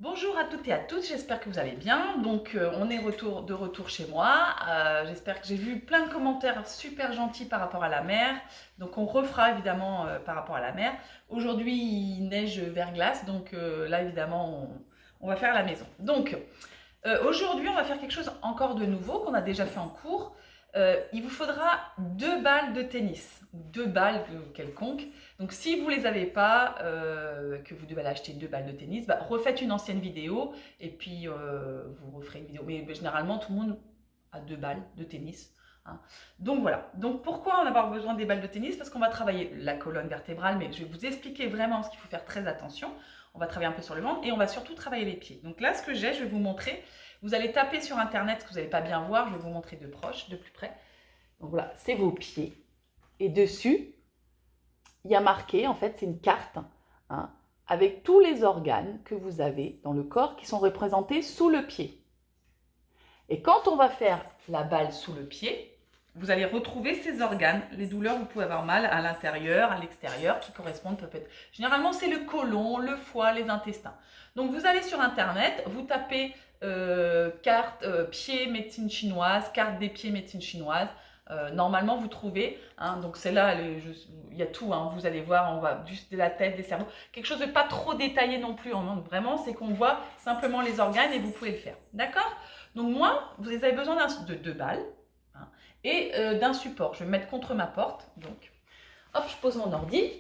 Bonjour à toutes et à tous, j'espère que vous allez bien. Donc on est de retour chez moi. J'espère que j'ai vu plein de commentaires super gentils par rapport à la mer. Donc on refera évidemment par rapport à la mer. Aujourd'hui il neige verglas, donc là évidemment on va faire à la maison. Donc aujourd'hui on va faire quelque chose encore de nouveau qu'on a déjà fait en cours. Il vous faudra 2 balles de tennis, 2 balles quelconques. Donc si vous ne les avez pas, que vous devez aller acheter 2 balles de tennis, bah, refaites une ancienne vidéo et puis vous referez une vidéo. Mais généralement tout le monde a 2 balles de tennis, hein. Donc voilà. Donc pourquoi on va avoir besoin des balles de tennis? Parce qu'on va travailler la colonne vertébrale, mais je vais vous expliquer vraiment ce qu'il faut faire très attention. On va travailler un peu sur le ventre et on va surtout travailler les pieds. Donc là, ce que j'ai, je vais vous montrer. Vous allez taper sur internet, ce que vous n'allez pas bien voir, je vais vous montrer de proche, de plus près. Donc voilà, c'est vos pieds. Et dessus, il y a marqué, en fait, c'est une carte, hein, avec tous les organes que vous avez dans le corps qui sont représentés sous le pied. Et quand on va faire la balle sous le pied, vous allez retrouver ces organes. Les douleurs, vous pouvez avoir mal à l'intérieur, à l'extérieur, qui correspondent peut-être. Généralement, c'est le côlon, le foie, les intestins. Donc, vous allez sur Internet, vous tapez carte pieds médecine chinoise, carte des pieds médecine chinoise. Normalement, vous trouvez, hein, donc c'est là, il y a tout, hein, vous allez voir, on va juste de la tête, des cerveaux, quelque chose de pas trop détaillé non plus, hein, vraiment, c'est qu'on voit simplement les organes et vous pouvez le faire, d'accord? Donc moi, vous avez besoin de 2 balles, hein, et d'un support. Je vais me mettre contre ma porte, donc hop, je pose mon ordi.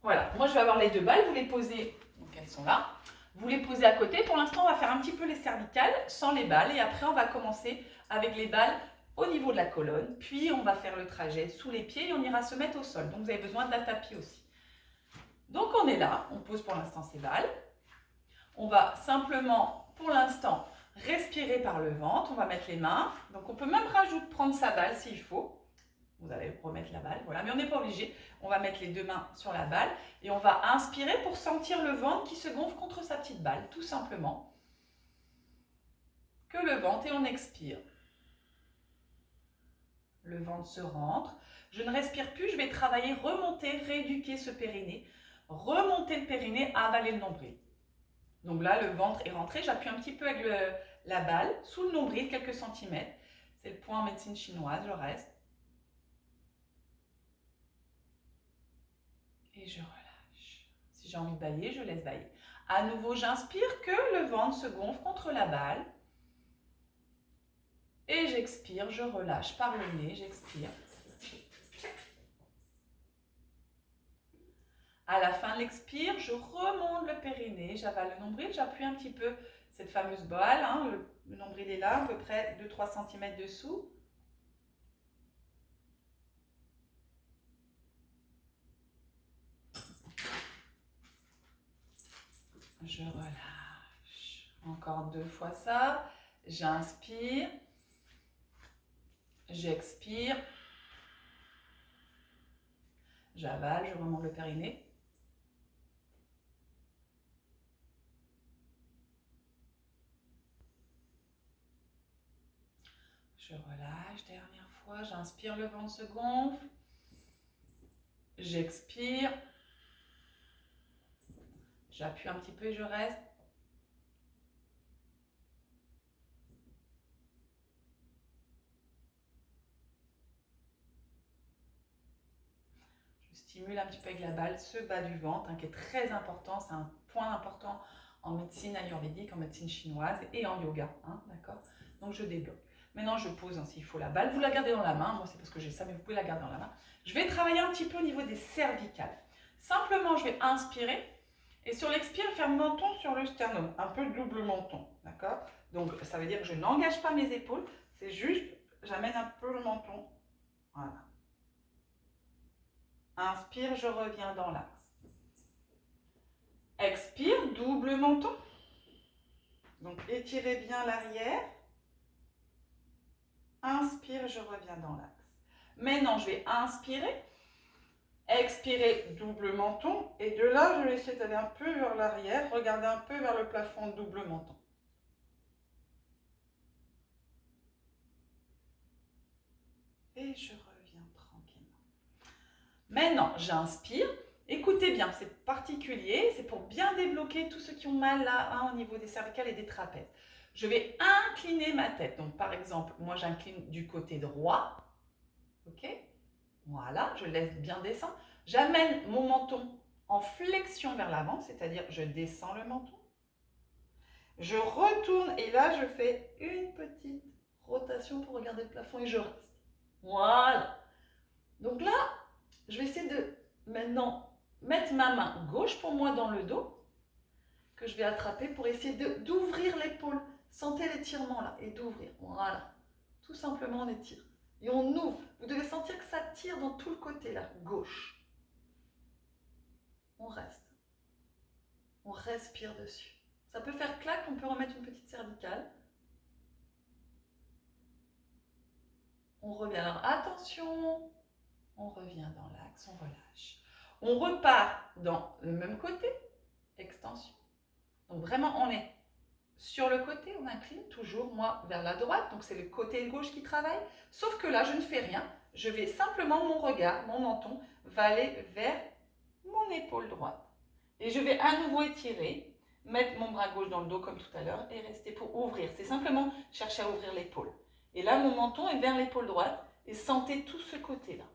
Voilà, moi je vais avoir les 2 balles, vous les posez, donc elles sont là. Vous les posez à côté. Pour l'instant, on va faire un petit peu les cervicales sans les balles. Et après, on va commencer avec les balles au niveau de la colonne. Puis, on va faire le trajet sous les pieds et on ira se mettre au sol. Donc, vous avez besoin d'un tapis aussi. Donc, on est là. On pose pour l'instant ces balles. On va simplement, pour l'instant, respirer par le ventre. On va mettre les mains. Donc, on peut même prendre sa balle s'il faut. Vous allez remettre la balle, voilà, mais on n'est pas obligé. On va mettre les 2 mains sur la balle et on va inspirer pour sentir le ventre qui se gonfle contre sa petite balle, tout simplement. Que le ventre et on expire. Le ventre se rentre. Je ne respire plus, je vais travailler, remonter, rééduquer ce périnée. Remonter le périnée, avaler le nombril. Donc là, le ventre est rentré. J'appuie un petit peu avec la balle sous le nombril, quelques centimètres. C'est le point en médecine chinoise, je reste. Et je relâche. Si j'ai envie de bailler, je laisse bailler. À nouveau, j'inspire, que le ventre se gonfle contre la balle. Et j'expire, je relâche par le nez, j'expire. À la fin de l'expire, je remonte le périnée, j'avale le nombril, j'appuie un petit peu cette fameuse balle, hein, le nombril est là, à peu près 2-3 cm dessous. Je relâche. Encore 2 fois ça. J'inspire. J'expire. J'avale, je remonte le périnée. Je relâche, dernière fois, j'inspire, le ventre se gonfle. J'expire. J'appuie un petit peu et je reste. Je stimule un petit peu avec la balle ce bas du ventre, hein, qui est très important. C'est un point important en médecine ayurvédique, en médecine chinoise et en yoga, hein, d'accord? Donc je débloque. Maintenant, je pose, hein, s'il faut, la balle. Vous la gardez dans la main. Moi, c'est parce que j'ai ça, mais vous pouvez la garder dans la main. Je vais travailler un petit peu au niveau des cervicales. Simplement, je vais inspirer. Et sur l'expire, faire menton sur le sternum. Un peu double menton, d'accord? Donc, ça veut dire que je n'engage pas mes épaules. C'est juste, j'amène un peu le menton. Voilà. Inspire, je reviens dans l'axe. Expire, double menton. Donc, étirez bien l'arrière. Inspire, je reviens dans l'axe. Maintenant, je vais inspirer. Expirer, double menton. Et de là, je vais essayer d'aller un peu vers l'arrière. Regardez un peu vers le plafond, double menton. Et je reviens tranquillement. Maintenant, j'inspire Écoutez bien, c'est particulier, c'est pour bien débloquer tous ceux qui ont mal là, hein, au niveau des cervicales et des trapèzes. Je vais incliner ma tête. Donc par exemple, moi j'incline du côté droit. Ok? Voilà, je laisse bien descendre. J'amène mon menton en flexion vers l'avant, c'est-à-dire je descends le menton. Je retourne et là je fais une petite rotation pour regarder le plafond et je reste. Voilà. Donc là, je vais essayer de maintenant mettre ma main gauche pour moi dans le dos, que je vais attraper pour essayer d'ouvrir l'épaule. Sentez l'étirement là et d'ouvrir. Voilà. Tout simplement on étire. Et on ouvre. Vous devez sentir que ça tire dans tout le côté là, gauche. On reste. On respire dessus. Ça peut faire claque, on peut remettre une petite cervicale. On revient. Alors attention, on revient dans l'axe, on relâche. On repart dans le même côté, extension. Donc vraiment, on est sur le côté, on incline toujours, moi, vers la droite. Donc c'est le côté gauche qui travaille. Sauf que là, je ne fais rien. Je vais simplement, mon regard, mon menton, va aller vers mon épaule droite. Et je vais à nouveau étirer, mettre mon bras gauche dans le dos comme tout à l'heure et rester pour ouvrir. C'est simplement chercher à ouvrir l'épaule. Et là, mon menton est vers l'épaule droite et sentez tout ce côté-là.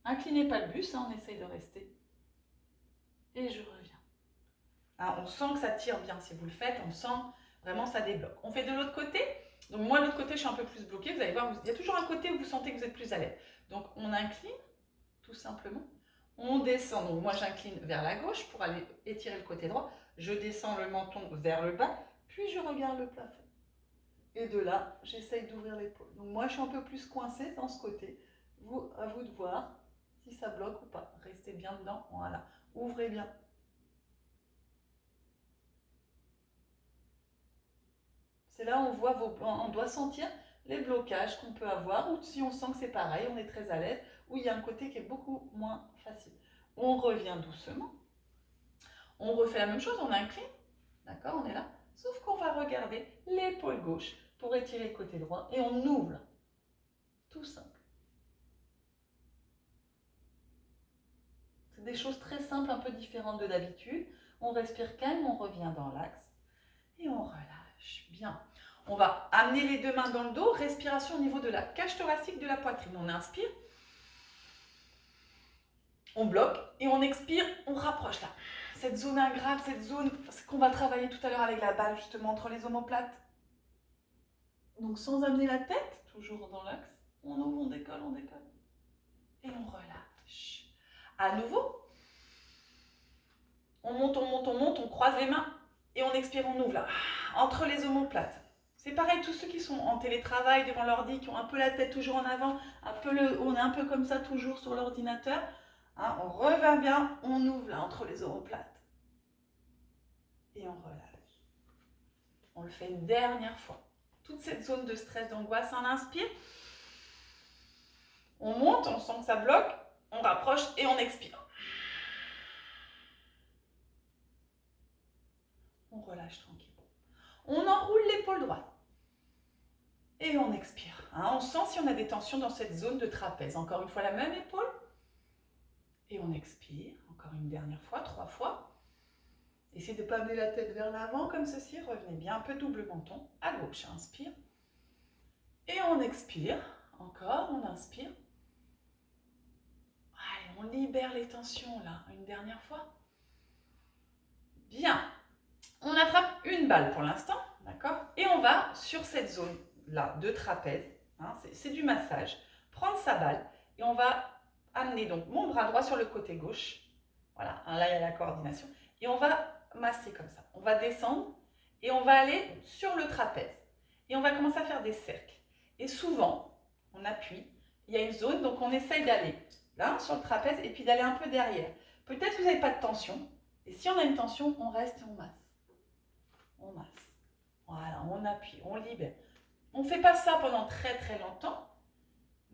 Inclinez pas le buste, hein, on essaye de rester. Et je reviens. Hein, on sent que ça tire bien si vous le faites, on sent vraiment ça débloque. On fait de l'autre côté. Donc moi, de l'autre côté, je suis un peu plus bloquée. Vous allez voir, il y a toujours un côté où vous sentez que vous êtes plus à l'aise. Donc on incline, tout simplement. On descend, donc moi j'incline vers la gauche pour aller étirer le côté droit. Je descends le menton vers le bas, puis je regarde le plafond. Et de là, j'essaye d'ouvrir l'épaule. Donc moi, je suis un peu plus coincée dans ce côté. À vous de voir si ça bloque ou pas. Restez bien dedans, voilà. Ouvrez bien. C'est là où on voit on doit sentir les blocages qu'on peut avoir, ou si on sent que c'est pareil, on est très à l'aise, ou il y a un côté qui est beaucoup moins facile. On revient doucement. On refait la même chose, on incline. D'accord, on est là. Sauf qu'on va regarder l'épaule gauche pour étirer le côté droit et on ouvre. Tout simple. C'est des choses très simples, un peu différentes de d'habitude. On respire calme, on revient dans l'axe et on relâche. Bien. On va amener les deux mains dans le dos. Respiration au niveau de la cage thoracique, de la poitrine. On inspire. On bloque et on expire, on rapproche là. Cette zone ingrate, cette zone qu'on va travailler tout à l'heure avec la balle, justement, entre les omoplates. Donc sans amener la tête, toujours dans l'axe, on ouvre, on décolle. Et on relâche. À nouveau, on monte, on croise les mains et on expire, on ouvre là, entre les omoplates. C'est pareil, tous ceux qui sont en télétravail devant l'ordi, qui ont un peu la tête toujours en avant, on est un peu comme ça toujours sur l'ordinateur. Hein, on revient bien, on ouvre là entre les omoplates. Et on relâche. On le fait une dernière fois. Toute cette zone de stress, d'angoisse, on inspire. On monte, on sent que ça bloque, on rapproche et on expire. On relâche tranquille. On enroule l'épaule droite. Et on expire. Hein, on sent si on a des tensions dans cette zone de trapèze. Encore une fois, la même épaule. Et on expire. Encore une dernière fois, 3 fois. Essayez de ne pas amener la tête vers l'avant comme ceci. Revenez bien, un peu double menton. À gauche, inspire. Et on expire. Encore, on inspire. Allez, on libère les tensions là. Une dernière fois. Bien. On attrape une balle pour l'instant. D'accord? Et on va sur cette zone là de trapèze. Hein, c'est du massage. Prendre sa balle. Et on va amener donc mon bras droit sur le côté gauche. Voilà, là il y a la coordination. Et on va masser comme ça. On va descendre et on va aller sur le trapèze. Et on va commencer à faire des cercles. Et souvent, on appuie. Il y a une zone, donc on essaye d'aller là sur le trapèze et puis d'aller un peu derrière. Peut-être que vous n'avez pas de tension. Et si on a une tension, on reste et on masse. On masse. Voilà, on appuie, on libère. On ne fait pas ça pendant très très longtemps.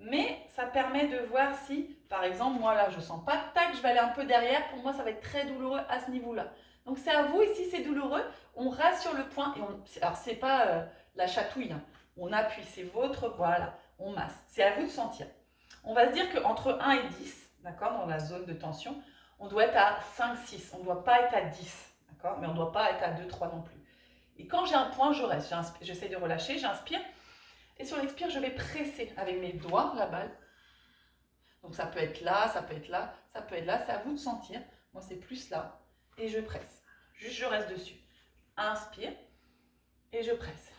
Mais ça permet de voir si, par exemple, moi là, je ne sens pas, tac, je vais aller un peu derrière. Pour moi, ça va être très douloureux à ce niveau-là. Donc, c'est à vous. Et si c'est douloureux, on reste sur le point. Et alors, ce n'est pas la chatouille. Hein. On appuie. C'est votre, voilà, on masse. C'est à vous de sentir. On va se dire qu'entre 1 et 10, d'accord, dans la zone de tension. On doit être à 5, 6, on ne doit pas être à 10, d'accord, mais on ne doit pas être à 2, 3 non plus. Et quand j'ai un point, je reste, j'essaie de relâcher, j'inspire. Et sur l'expire, je vais presser avec mes doigts la balle. Donc ça peut être là, ça peut être là, ça peut être là, c'est à vous de sentir. Moi, c'est plus là. Et je presse. Juste, je reste dessus. Inspire et je presse.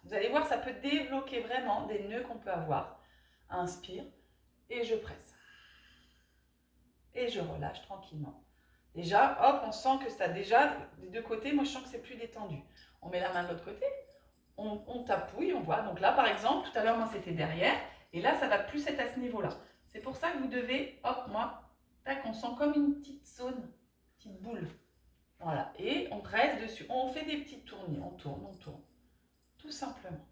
Vous allez voir, ça peut débloquer vraiment des nœuds qu'on peut avoir. Inspire et je presse. Et je relâche tranquillement. Déjà, hop, on sent que ça déjà, des deux côtés, moi je sens que c'est plus détendu. On met la main de l'autre côté, on tapouille, on voit. Donc là, par exemple, tout à l'heure, moi c'était derrière, et là, ça va plus être à ce niveau-là. C'est pour ça que vous devez, hop, moi, tac, on sent comme une petite zone, une petite boule. Voilà, et on reste dessus. On fait des petites tournées, on tourne, tout simplement.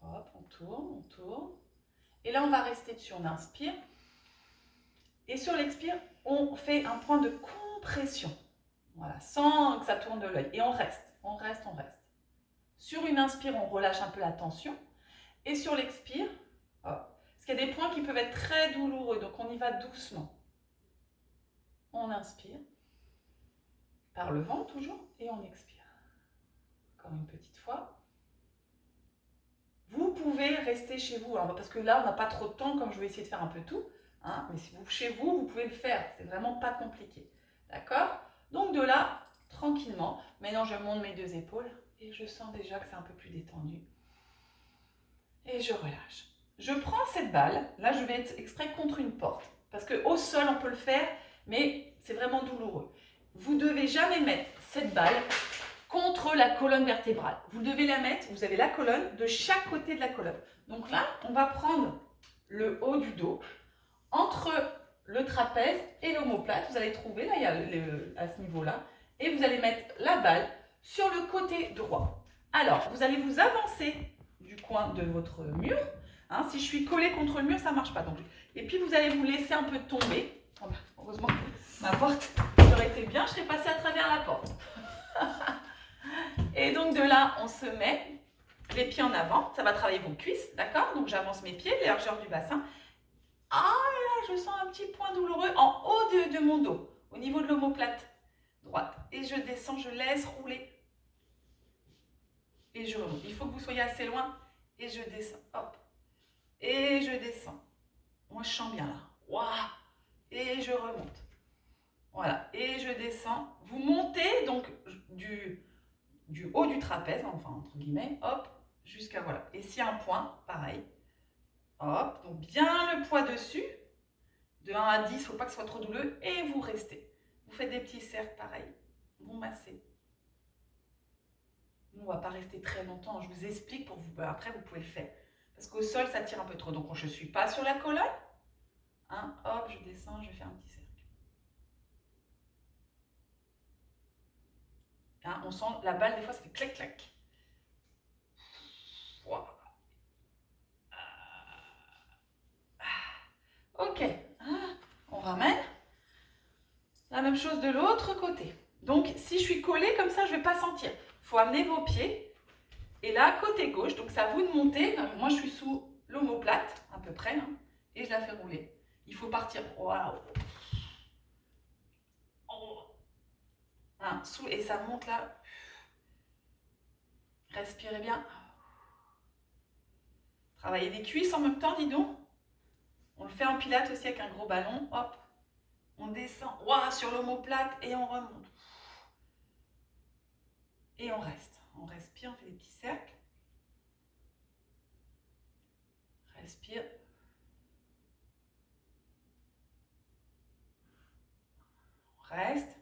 Hop, on tourne. Et là, on va rester dessus, on inspire. Et sur l'expire, on fait un point de compression. Voilà, sans que ça tourne de l'œil. Et on reste. Sur une inspire, on relâche un peu la tension. Et sur l'expire, hop, parce qu'il y a des points qui peuvent être très douloureux, donc on y va doucement. On inspire, par le ventre toujours, et on expire. Encore une petite fois. Vous pouvez rester chez vous, alors, parce que là, on n'a pas trop de temps, comme je vais essayer de faire un peu tout. Hein, mais si vous chez vous, vous pouvez le faire. C'est vraiment pas compliqué. D'accord? Donc de là, tranquillement. Maintenant, je monte mes deux épaules et je sens déjà que c'est un peu plus détendu. Et je relâche. Je prends cette balle. Là, je vais être exprès contre une porte. Parce qu'au sol, on peut le faire, mais c'est vraiment douloureux. Vous ne devez jamais mettre cette balle contre la colonne vertébrale. Vous devez la mettre, vous avez la colonne, de chaque côté de la colonne. Donc là, on va prendre le haut du dos, entre le trapèze et l'omoplate. Vous allez trouver, là, il y a à ce niveau-là. Et vous allez mettre la balle sur le côté droit. Alors, vous allez vous avancer du coin de votre mur. Hein, si je suis collée contre le mur, ça ne marche pas. Donc. Et puis, vous allez vous laisser un peu tomber. Oh ben, heureusement, ma porte, j'aurais été bien, je serais passée à travers la porte. Et donc, de là, on se met les pieds en avant. Ça va travailler vos cuisses, d'accord? Donc, j'avance mes pieds, largeur du bassin. Ah là, je sens un petit point douloureux en haut de mon dos, au niveau de l'omoplate droite. Et je descends, je laisse rouler. Et je remonte. Il faut que vous soyez assez loin. Et je descends. Hop. Et je descends. Moi, je sens bien là. Waouh. Et je remonte. Voilà. Et je descends. Vous montez donc du haut du trapèze, enfin entre guillemets, hop, jusqu'à voilà. Et s'il y a un point, pareil. Hop. Donc bien le poids dessus. De 1 à 10, il ne faut pas que ce soit trop douloureux. Et vous restez. Vous faites des petits cercles, pareil. Vous massez. On ne va pas rester très longtemps. Je vous explique pour vous. Après, vous pouvez le faire. Parce qu'au sol, ça tire un peu trop. Donc, je ne suis pas sur la colonne. Hein, hop, je descends, je fais un petit cercle. Hein, on sent la balle, des fois, ça fait clac-clac. Wow. Ok. On ramène. La même chose de l'autre côté. Donc, si je suis collée comme ça, je ne vais pas sentir. Il faut amener vos pieds. Et là, côté gauche, donc c'est à vous de monter. Moi, je suis sous l'omoplate, à peu près, hein, et je la fais rouler. Il faut partir. Waouh. Hein, et ça monte là. Respirez bien. Travaillez les cuisses en même temps, dis donc. On le fait en pilates aussi avec un gros ballon. Hop. On descend. Waouh, sur l'omoplate et on remonte. Et on reste. On respire, on fait des petits cercles. Respire. On reste.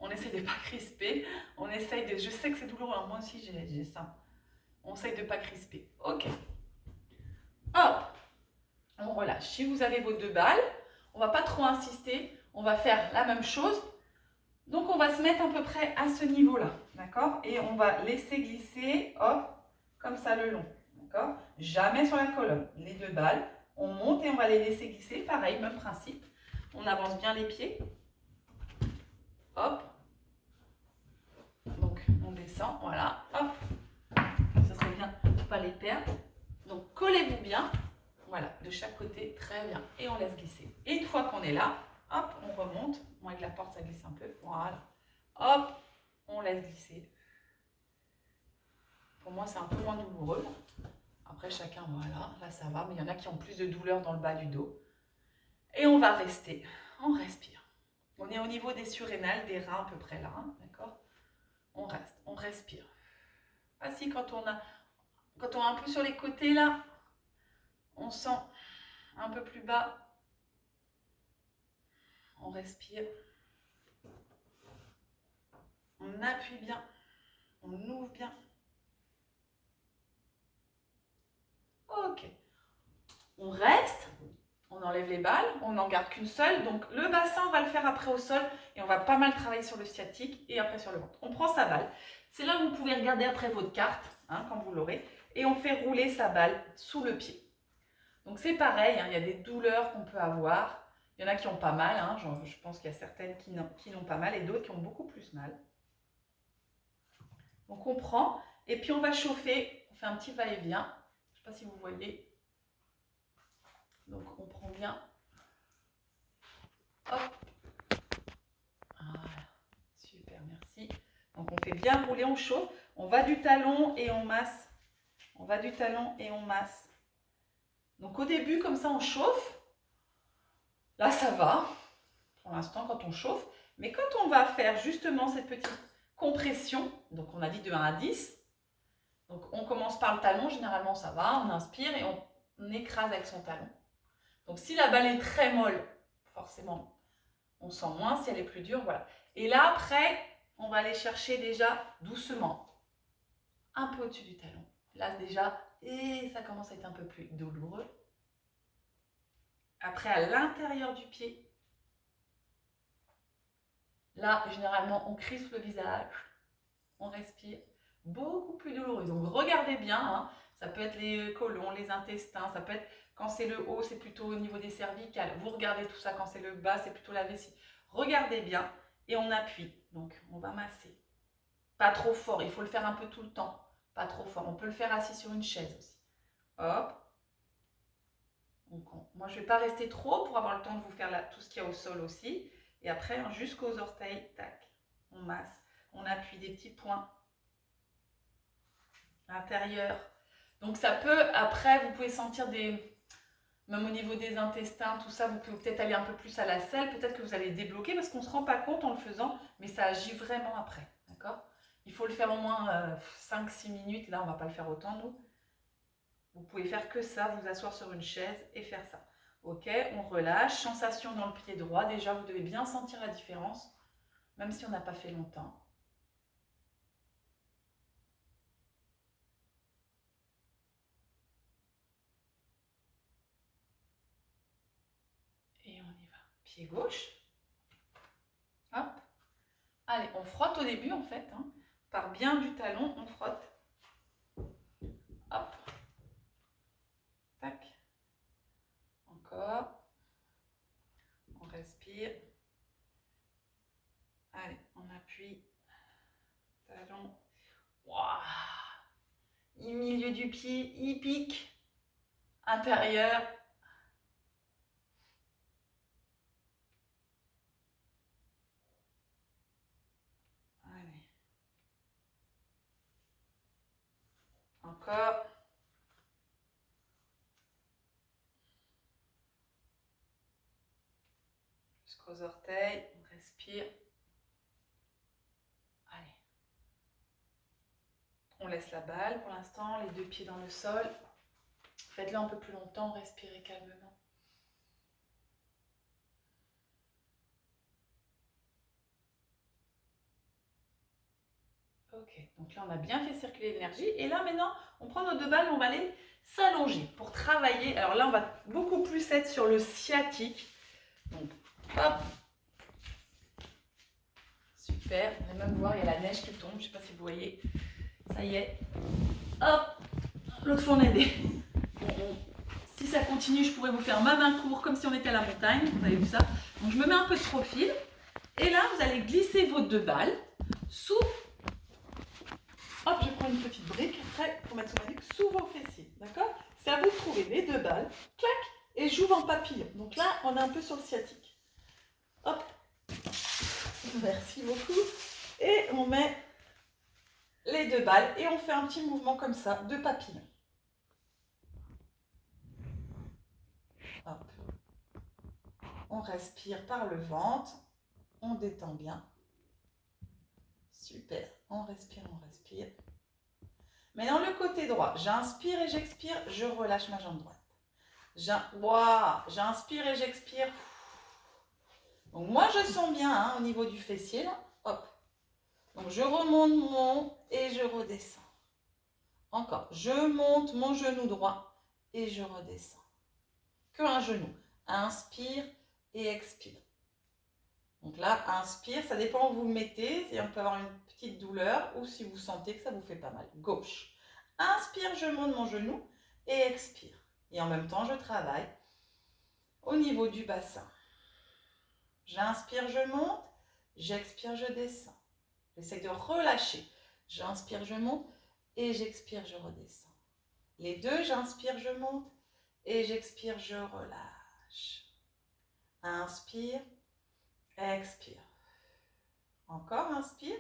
On essaie de ne pas crisper. On essaye de... Je sais que c'est douloureux. Hein. Moi aussi, j'ai ça. On essaye de ne pas crisper. Ok. Hop. On relâche. Si vous avez vos deux balles, on ne va pas trop insister. On va faire la même chose. Donc, on va se mettre à peu près à ce niveau-là. D'accord? Et on va laisser glisser, hop, comme ça le long. D'accord? Jamais sur la colonne. Les deux balles, on monte et on va les laisser glisser. Pareil, même principe. On avance bien les pieds. Hop. Donc, on descend. Voilà. Hop. Ça serait bien de ne pas les perdre. Donc, collez-vous bien. Voilà, de chaque côté, très bien. Et on laisse glisser. Et une fois qu'on est là, hop, on remonte. Bon, avec la porte, ça glisse un peu. Voilà. Hop, on laisse glisser. Pour moi, c'est un peu moins douloureux. Après, chacun, voilà, là, ça va. Mais il y en a qui ont plus de douleur dans le bas du dos. Et on va rester. On respire. On est au niveau des surrénales, des reins à peu près là. Hein, d'accord? On reste, on respire. Ainsi, quand on est un peu sur les côtés, là, on sent un peu plus bas. On respire. On appuie bien. On ouvre bien. Ok. On reste. On enlève les balles. On n'en garde qu'une seule. Donc, le bassin, on va le faire après au sol. Et on va pas mal travailler sur le sciatique et après sur le ventre. On prend sa balle. C'est là où vous pouvez regarder après votre carte, hein, quand vous l'aurez. Et on fait rouler sa balle sous le pied. Donc c'est pareil, hein, il y a des douleurs qu'on peut avoir. Il y en a qui ont pas mal, hein, je pense qu'il y a certaines qui n'ont pas mal et d'autres qui ont beaucoup plus mal. Donc on prend et puis on va chauffer, on fait un petit va-et-vient. Je ne sais pas si vous voyez. Donc on prend bien. Hop. Voilà, super, merci. Donc on fait bien rouler, on chauffe. On va du talon et on masse. On va du talon et on masse. Donc au début, comme ça, on chauffe. Là, ça va, pour l'instant, quand on chauffe. Mais quand on va faire justement cette petite compression, donc on a dit de 1 à 10. Donc on commence par le talon, généralement ça va. On inspire et on écrase avec son talon. Donc si la balle est très molle, forcément, on sent moins. Si elle est plus dure, voilà. Et là, après, on va aller chercher déjà doucement, un peu au-dessus du talon. Là, déjà, et ça commence à être un peu plus douloureux. Après, à l'intérieur du pied. Là, généralement, on crispe le visage. On respire. Beaucoup plus douloureux. Donc, regardez bien. Hein, ça peut être les côlons, les intestins. Ça peut être, quand c'est le haut, c'est plutôt au niveau des cervicales. Vous regardez tout ça. Quand c'est le bas, c'est plutôt la vessie. Regardez bien. Et on appuie. Donc, on va masser. Pas trop fort. Il faut le faire un peu tout le temps. Pas trop fort. On peut le faire assis sur une chaise aussi. Hop. Donc, moi, je ne vais pas rester trop pour avoir le temps de vous faire tout ce qu'il y a au sol aussi. Et après, jusqu'aux orteils, tac, on masse. On appuie des petits points à l'intérieur. Donc, ça peut, après, vous pouvez sentir même au niveau des intestins, tout ça, vous pouvez peut-être aller un peu plus à la selle. Peut-être que vous allez débloquer parce qu'on ne se rend pas compte en le faisant, mais ça agit vraiment après. D'accord? Il faut le faire au moins 5-6 minutes. Là, on ne va pas le faire autant, nous. Vous pouvez faire que ça, vous asseoir sur une chaise et faire ça. Ok, on relâche. Sensation dans le pied droit. Déjà, vous devez bien sentir la différence, même si on n'a pas fait longtemps. Et on y va. Pied gauche. Hop. Allez, on frotte au début en fait. Hein. Par bien du talon, on frotte. Hop. Tac. Encore. On respire. Allez, on appuie. Talon. Waouh. Milieu du pied, il pique. Intérieur. Allez. Encore. Jusqu'aux orteils. On respire. Allez. On laisse la balle pour l'instant, les deux pieds dans le sol. Faites-le un peu plus longtemps, respirez calmement. Ok, donc là on a bien fait circuler l'énergie. Et là maintenant, on prend nos deux balles, on va aller s'allonger pour travailler. Alors là, on va beaucoup plus être sur le sciatique. Donc, hop. Super, vous allez même voir, il y a la neige qui tombe, je ne sais pas si vous voyez. Ça y est. Hop, l'autre fois on a aidé. Si ça continue, je pourrais vous faire ma main court comme si on était à la montagne. Vous avez vu ça? Donc je me mets un peu de profil. Et là, vous allez glisser vos deux balles sous. Hop, je prends une petite brique après pour mettre sous ma nuque, sous vos fessiers. D'accord? C'est à vous de trouver les 2 balles, clac, et j'ouvre en papillon. Donc là, on est un peu sur le sciatique. Hop, merci beaucoup. Et on met les 2 balles et on fait un petit mouvement comme ça, de papillon. Hop. On respire par le ventre, on détend bien. Super, on respire, on respire. Maintenant, le côté droit, j'inspire et j'expire, je relâche ma jambe droite. J'inspire et j'expire. Donc moi, je sens bien hein, au niveau du fessier, là. Hop. Donc je remonte mon et je redescends. Encore, je monte mon genou droit et je redescends. Que un genou. Inspire et expire. Donc là, inspire, ça dépend où vous le mettez. Et on peut avoir une petite douleur ou si vous sentez que ça vous fait pas mal. Gauche. Inspire, je monte mon genou et expire. Et en même temps, je travaille au niveau du bassin. J'inspire, je monte. J'expire, je descends. J'essaie de relâcher. J'inspire, je monte et j'expire, je redescends. Les deux, j'inspire, je monte et j'expire, je relâche. Inspire, expire. Encore, inspire.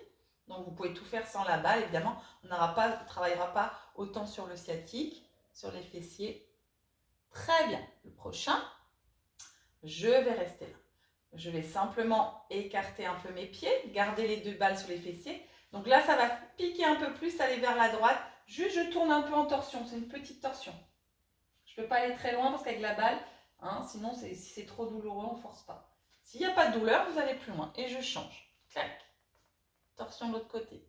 Donc, vous pouvez tout faire sans la balle, évidemment. On ne travaillera pas autant sur le sciatique, sur les fessiers. Très bien. Le prochain, je vais rester là. Je vais simplement écarter un peu mes pieds, garder les 2 balles sur les fessiers. Donc là, ça va piquer un peu plus, aller vers la droite. Juste, je tourne un peu en torsion. C'est une petite torsion. Je ne peux pas aller très loin parce qu'avec la balle, hein, sinon, si c'est trop douloureux, on ne force pas. S'il n'y a pas de douleur, vous allez plus loin. Et je change. Clac. Torsion de l'autre côté.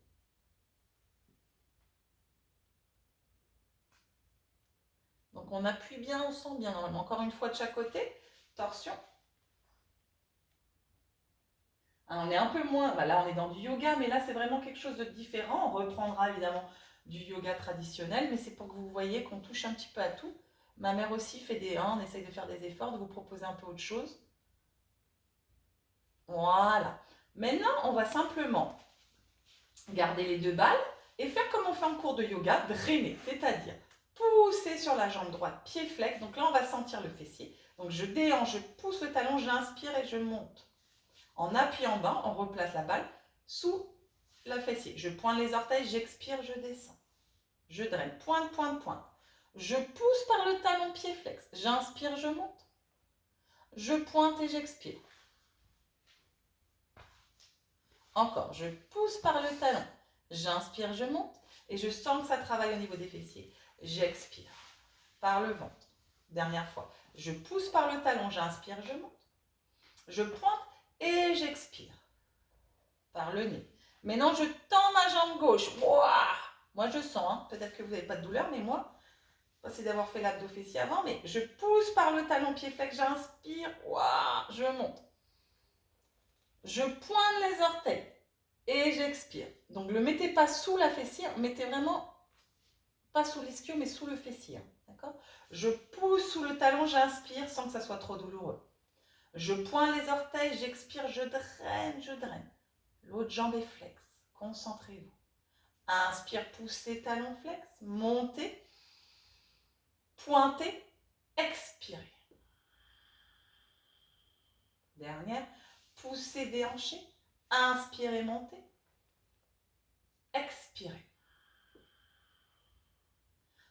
Donc on appuie bien, on sent bien normalement. Encore une fois de chaque côté. Torsion. On est un peu moins, là on est dans du yoga, mais là c'est vraiment quelque chose de différent. On reprendra évidemment du yoga traditionnel, mais c'est pour que vous voyez qu'on touche un petit peu à tout. Ma mère aussi fait on essaye de faire des efforts, de vous proposer un peu autre chose. Voilà. Maintenant, on va simplement garder les 2 balles et faire comme on fait en cours de yoga, drainer, c'est-à-dire pousser sur la jambe droite, pied flex. Donc là, on va sentir le fessier. Donc je déhanche, je pousse le talon, j'inspire et je monte. En appuyant bas, on replace la balle sous la fessier. Je pointe les orteils, j'expire, je descends. Je draine, pointe, pointe, pointe. Je pousse par le talon, pied flex. J'inspire, je monte. Je pointe et j'expire. Encore, je pousse par le talon. J'inspire, je monte. Et je sens que ça travaille au niveau des fessiers. J'expire par le ventre. Dernière fois. Je pousse par le talon, j'inspire, je monte. Je pointe et j'expire par le nez. Maintenant, je tends ma jambe gauche. Ouah, moi, je sens. Hein. Peut-être que vous n'avez pas de douleur, mais moi, c'est d'avoir fait l'abdo fessier avant, mais je pousse par le talon pied flex, j'inspire. Ouah, je monte. Je pointe les orteils et j'expire. Donc, ne le mettez pas sous la fessier, mettez vraiment, pas sous l'ischio, mais sous le fessier. D'accord ? Je pousse sous le talon, j'inspire sans que ça soit trop douloureux. Je pointe les orteils, j'expire, je draine, je draine. L'autre jambe est flex. Concentrez-vous. Inspire, poussez, talon flex. Montez. Pointez. Expirez. Dernière. Poussez, déhanchez. Inspirez, montez. Expirez.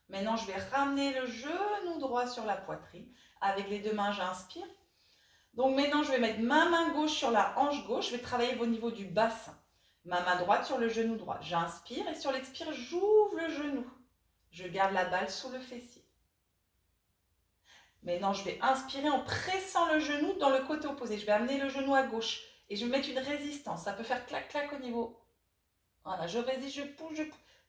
Maintenant, je vais ramener le genou droit sur la poitrine. Avec les 2 mains, j'inspire. Donc maintenant, je vais mettre ma main gauche sur la hanche gauche. Je vais travailler au niveau du bassin. Ma main droite sur le genou droit. J'inspire et sur l'expire, j'ouvre le genou. Je garde la balle sous le fessier. Maintenant, je vais inspirer en pressant le genou dans le côté opposé. Je vais amener le genou à gauche et je vais mettre une résistance. Ça peut faire clac-clac au niveau. Voilà, je résiste, je pousse,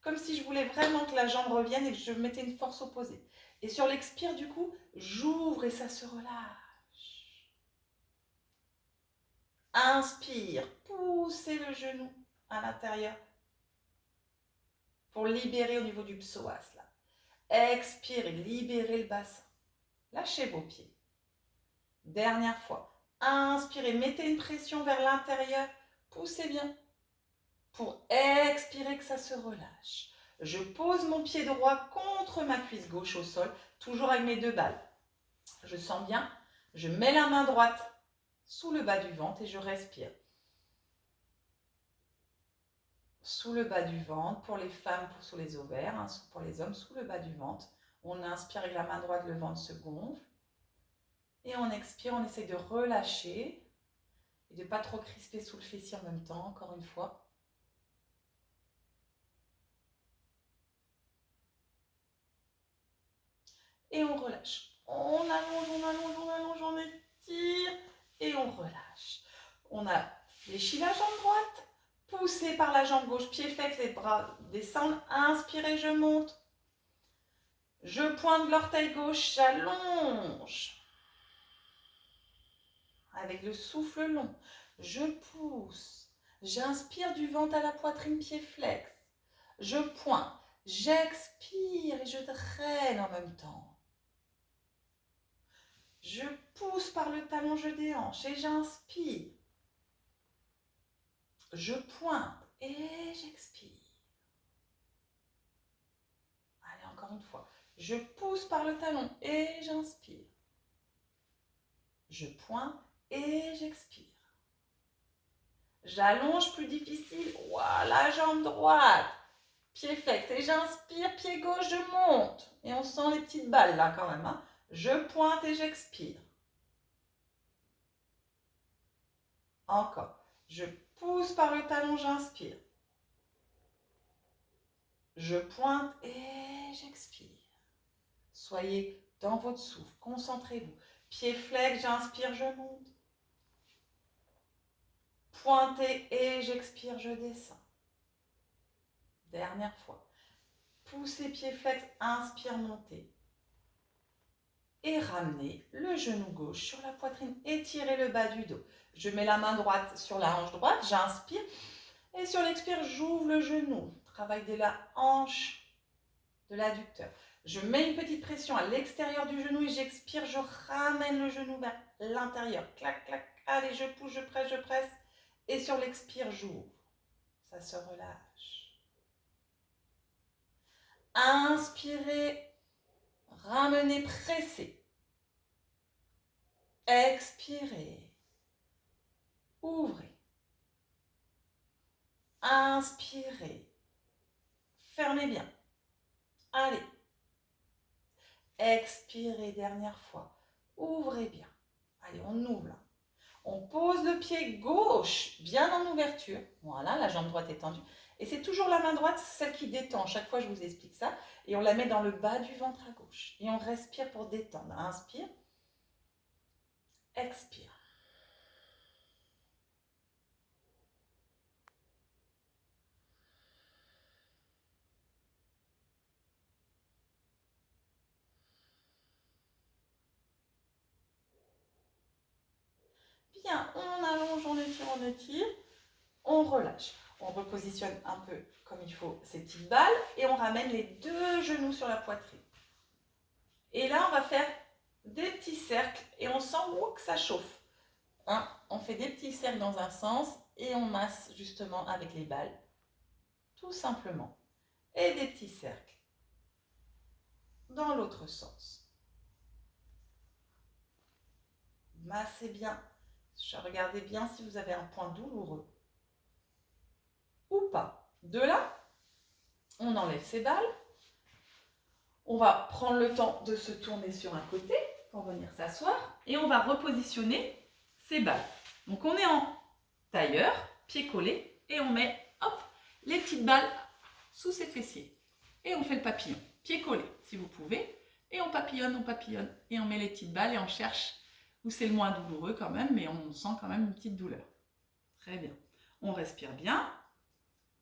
comme si je voulais vraiment que la jambe revienne et que je mettais une force opposée. Et sur l'expire, du coup, j'ouvre et ça se relâche. Inspire, poussez le genou à l'intérieur pour libérer au niveau du psoas. Là. Expirez, libérez le bassin. Lâchez vos pieds. Dernière fois. Inspirez, mettez une pression vers l'intérieur. Poussez bien. Pour expirer que ça se relâche. Je pose mon pied droit contre ma cuisse gauche au sol. toujours avec mes 2 balles. Je sens bien, je mets la main droite sous le bas du ventre et je respire. Sous le bas du ventre, pour les femmes, sous les ovaires, hein, pour les hommes, sous le bas du ventre. On inspire avec la main droite, le ventre se gonfle. Et on expire, on essaie de relâcher et de ne pas trop crisper sous le fessier en même temps, encore une fois. Et on relâche. On allonge, on allonge, on allonge, on étire et on relâche. On a fléchi la jambe droite, poussé par la jambe gauche, pied flex, les bras descendent, inspirez, je monte. Je pointe l'orteil gauche, j'allonge. Avec le souffle long, je pousse. J'inspire du ventre à la poitrine, pied flex. Je pointe, j'expire et je draine en même temps. Je pousse par le talon, je déhanche et j'inspire. Je pointe et j'expire. Allez, encore une fois. Je pousse par le talon et j'inspire. Je pointe et j'expire. J'allonge, plus difficile. Voilà, jambe droite. Pied flex. Et j'inspire, pied gauche, je monte. Et on sent les petites balles là quand même. Hein. Je pointe et j'expire. Encore. Je pousse par le talon, j'inspire. Je pointe et j'expire. Soyez dans votre souffle. Concentrez-vous. Pied flex, j'inspire, je monte. Pointez et j'expire, je descends. Dernière fois. Poussez pied flex, inspire, montez. Et ramenez le genou gauche sur la poitrine. Étirez le bas du dos. Je mets la main droite sur la hanche droite, j'inspire. Et sur l'expire, j'ouvre le genou. Travail de la hanche, de l'adducteur. Je mets une petite pression à l'extérieur du genou et j'expire, je ramène le genou vers l'intérieur. Clac, clac. Allez, je pousse, je presse, je presse. Et sur l'expire, j'ouvre. Ça se relâche. Inspirez, ramenez, pressez. Expirez. Ouvrez. Inspirez. Fermez bien. Allez. Expirez, dernière fois. Ouvrez bien. Allez, on ouvre là. On pose le pied gauche bien en ouverture. Voilà, la jambe droite est tendue. Et c'est toujours la main droite, celle qui détend. Chaque fois, je vous explique ça. Et on la met dans le bas du ventre à gauche. Et on respire pour détendre. Inspire. Expire. Bien, on allonge, on étire, on étire. On relâche. On repositionne un peu comme il faut ces petites balles. Et on ramène les 2 genoux sur la poitrine. Et là, on va faire des petits cercles. Et on sent que ça chauffe. Hein, on fait des petits cercles dans un sens. Et on masse justement avec les balles. Tout simplement. Et des petits cercles dans l'autre sens. Massez bien. Regardez bien si vous avez un point douloureux ou pas. De là, on enlève ces balles. On va prendre le temps de se tourner sur un côté pour venir s'asseoir. Et on va repositionner ces balles. Donc on est en tailleur, pied collé. Et on met, hop, les petites balles sous ses fessiers. Et on fait le papillon. Pied collé, si vous pouvez. Et on papillonne. Et on met les petites balles et on cherche où c'est le moins douloureux quand même, mais on sent quand même une petite douleur. Très bien. On respire bien.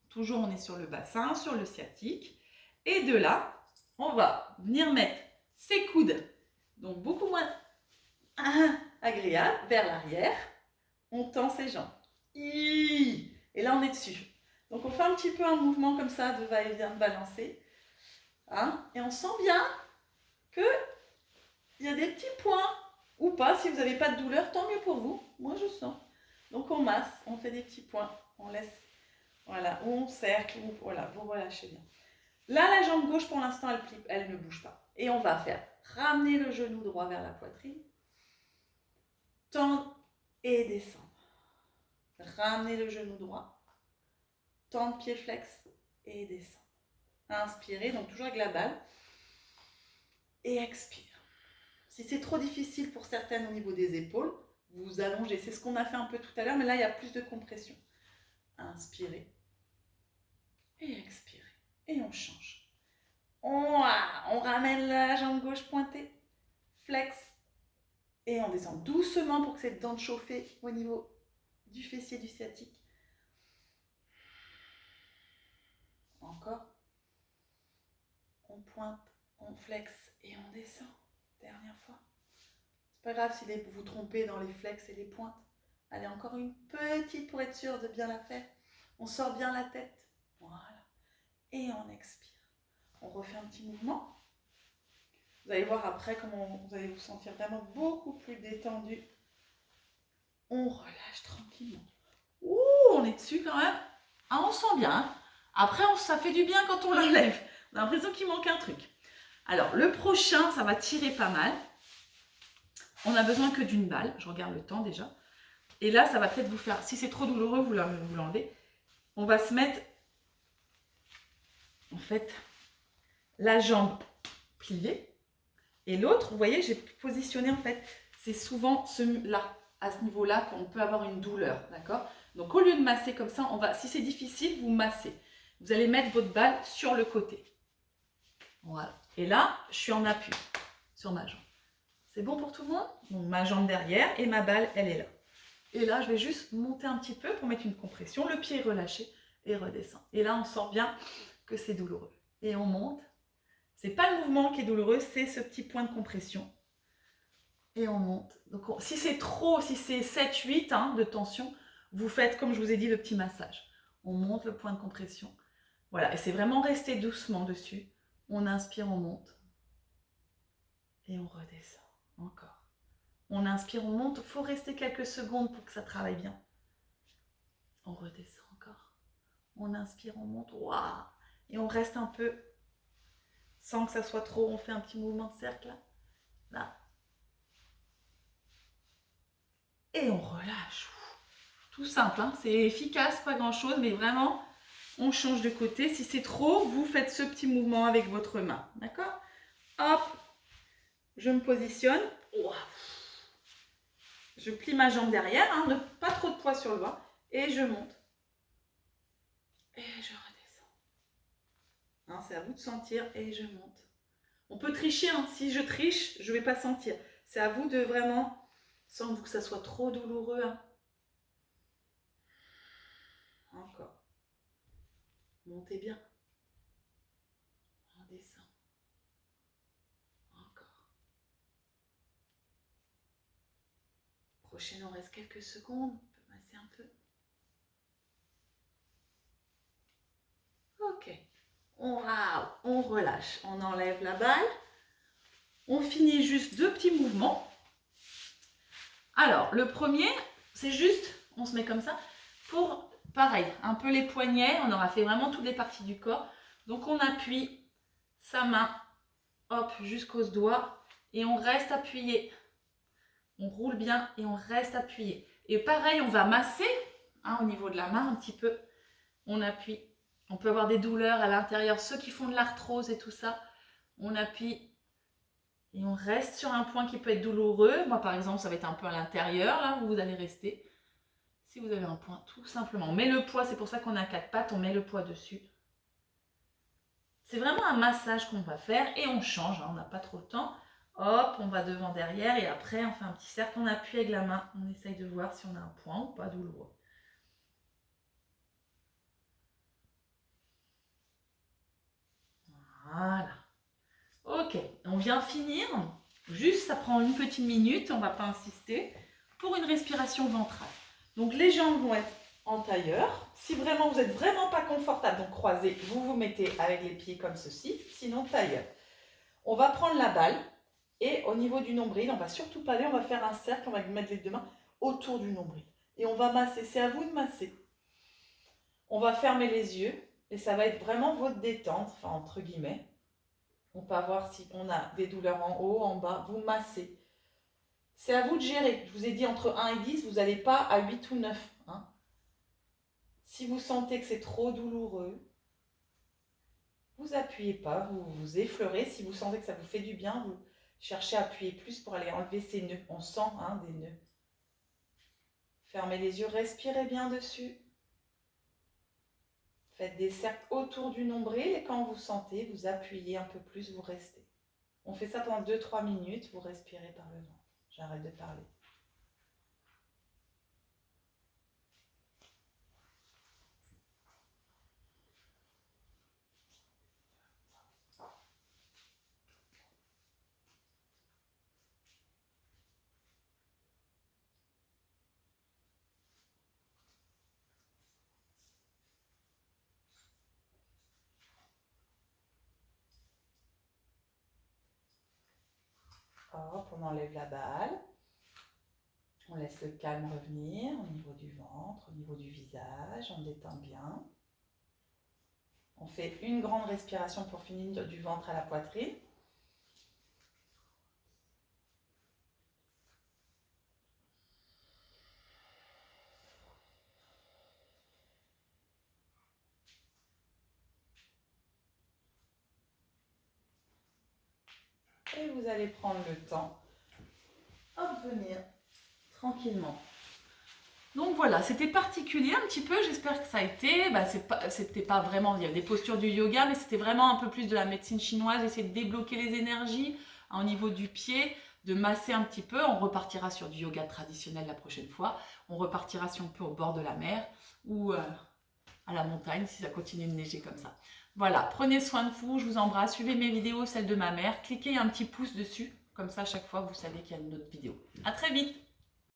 Toujours, on est sur le bassin, sur le sciatique. Et de là, on va venir mettre ses coudes, donc beaucoup moins agréable, vers l'arrière. On tend ses jambes. Et là, on est dessus. Donc, on fait un petit peu un mouvement comme ça de va-et-vient, de balancer. Hein, et on sent bien qu'il y a des petits points, ou pas. Si vous n'avez pas de douleur, tant mieux pour vous. Moi, je sens. Donc, on masse, on fait des petits points. On laisse, voilà, ou on cercle, ou, voilà, vous relâchez bien. Là, la jambe gauche, pour l'instant, elle ne bouge pas. Et on va faire ramener le genou droit vers la poitrine, tendre et descendre. Ramener le genou droit, tendre pied flex et descendre. Inspirez, donc toujours avec la balle. Et expire. Si c'est trop difficile pour certaines au niveau des épaules, vous allongez. C'est ce qu'on a fait un peu tout à l'heure, mais là, il y a plus de compression. Inspirez. Et expirez. Et on change. On ramène la jambe gauche pointée. Flex. Et on descend doucement pour que cette dent chauffe au niveau du fessier du sciatique. Encore. On pointe, on flex et on descend. Dernière fois. C'est pas grave si vous vous trompez dans les flex et les pointes. Allez, encore une petite pour être sûr de bien la faire. On sort bien la tête. Voilà. Et on expire. On refait un petit mouvement. Vous allez voir après comment vous allez vous sentir vraiment beaucoup plus détendu. On relâche tranquillement. Ouh, on est dessus quand même. Ah, on sent bien. Hein. Après, ça fait du bien quand on l'enlève. On a l'impression qu'il manque un truc. Alors, le prochain, ça va tirer pas mal. On n'a besoin que d'une balle. Je regarde le temps déjà. Et là, ça va peut-être vous faire... Si c'est trop douloureux, vous l'enlevez. On va se mettre, en fait, la jambe pliée. Et l'autre, vous voyez, j'ai positionné, en fait, c'est souvent là, à ce niveau-là, qu'on peut avoir une douleur, d'accord? Donc, au lieu de masser comme ça, si c'est difficile, vous massez. Vous allez mettre votre balle sur le côté. Voilà. Et là, je suis en appui sur ma jambe. C'est bon pour tout le monde? Donc, ma jambe derrière et ma balle, elle est là. Et là, je vais juste monter un petit peu pour mettre une compression. Le pied est relâché et redescend. Et là, on sent bien que c'est douloureux. Et on monte. C'est pas le mouvement qui est douloureux, c'est ce petit point de compression. Et on monte. Donc, si c'est trop, si c'est 7, 8 de tension, vous faites, comme je vous ai dit, le petit massage. On monte le point de compression. Voilà. Et c'est vraiment rester doucement dessus. On inspire, on monte. Et on redescend. Encore. On inspire, on monte. Il faut rester quelques secondes pour que ça travaille bien. On redescend encore. On inspire, on monte. Waouh! Et on reste un peu sans que ça soit trop. On fait un petit mouvement de cercle là. Là. Et on relâche. Tout simple, hein, c'est efficace, pas grand chose, mais vraiment, on change de côté. Si c'est trop, vous faites ce petit mouvement avec votre main. D'accord? Hop, je me positionne. Je plie ma jambe derrière, hein, pas trop de poids sur le bas. Et je monte. Et je redescends. Hein, c'est à vous de sentir et je monte. On peut tricher, hein. Si je triche, je ne vais pas sentir. C'est à vous de vraiment, sans que ça soit trop douloureux. Hein. Encore. Montez bien. On descend. Encore. Prochaine, on reste quelques secondes. On peut masser un peu. Ok. On relâche. On enlève la balle. On finit juste 2 petits mouvements. Alors, le premier, c'est juste, on se met comme ça, pour, pareil, un peu les poignets. On aura fait vraiment toutes les parties du corps. Donc, on appuie sa main, hop, jusqu'aux doigts. Et on reste appuyé. On roule bien et on reste appuyé. Et pareil, on va masser au niveau de la main un petit peu. On appuie. On peut avoir des douleurs à l'intérieur. Ceux qui font de l'arthrose et tout ça, on appuie. Et on reste sur un point qui peut être douloureux. Moi, par exemple, ça va être un peu à l'intérieur, là, où vous allez rester. Si vous avez un point, tout simplement. On met le poids, c'est pour ça qu'on a 4 pattes, on met le poids dessus. C'est vraiment un massage qu'on va faire et on change, on n'a pas trop de temps. Hop, on va devant, derrière et après, on fait un petit cercle, on appuie avec la main. On essaye de voir si on a un point ou pas douloureux. Voilà. Ok, on vient finir. Juste, ça prend une petite minute, on ne va pas insister, pour une respiration ventrale. Donc, les jambes vont être en tailleur. Si vraiment vous n'êtes vraiment pas confortable, donc croisé, vous vous mettez avec les pieds comme ceci, sinon tailleur. On va prendre la balle et au niveau du nombril, on ne va surtout pas aller, on va faire un cercle, on va mettre les 2 mains autour du nombril. Et on va masser, c'est à vous de masser. On va fermer les yeux et ça va être vraiment votre détente, enfin entre guillemets. On peut voir si on a des douleurs en haut, en bas. Vous massez. C'est à vous de gérer. Je vous ai dit entre 1 et 10, vous n'allez pas à 8 ou 9. Hein. Si vous sentez que c'est trop douloureux, vous appuyez pas, vous effleurez. Si vous sentez que ça vous fait du bien, vous cherchez à appuyer plus pour aller enlever ces nœuds. On sent des nœuds. Fermez les yeux, respirez bien dessus. Faites des cercles autour du nombril et quand vous sentez, vous appuyez un peu plus, vous restez. On fait ça pendant 2-3 minutes, vous respirez par le ventre. J'arrête de parler. Hop, on enlève la balle. On laisse le calme revenir au niveau du ventre, au niveau du visage. On détend bien. On fait une grande respiration pour finir du ventre à la poitrine. Et vous allez prendre le temps de venir tranquillement. Donc voilà, c'était particulier un petit peu, j'espère que ça a été. C'était pas vraiment, il y a des postures du yoga, mais c'était vraiment un peu plus de la médecine chinoise, essayer de débloquer les énergies au niveau du pied, de masser un petit peu. On repartira sur du yoga traditionnel la prochaine fois. On repartira si on peut au bord de la mer ou à la montagne si ça continue de neiger comme ça. Voilà, prenez soin de vous, je vous embrasse, suivez mes vidéos, celles de ma mère, cliquez un petit pouce dessus, comme ça à chaque fois vous savez qu'il y a une autre vidéo. À très vite!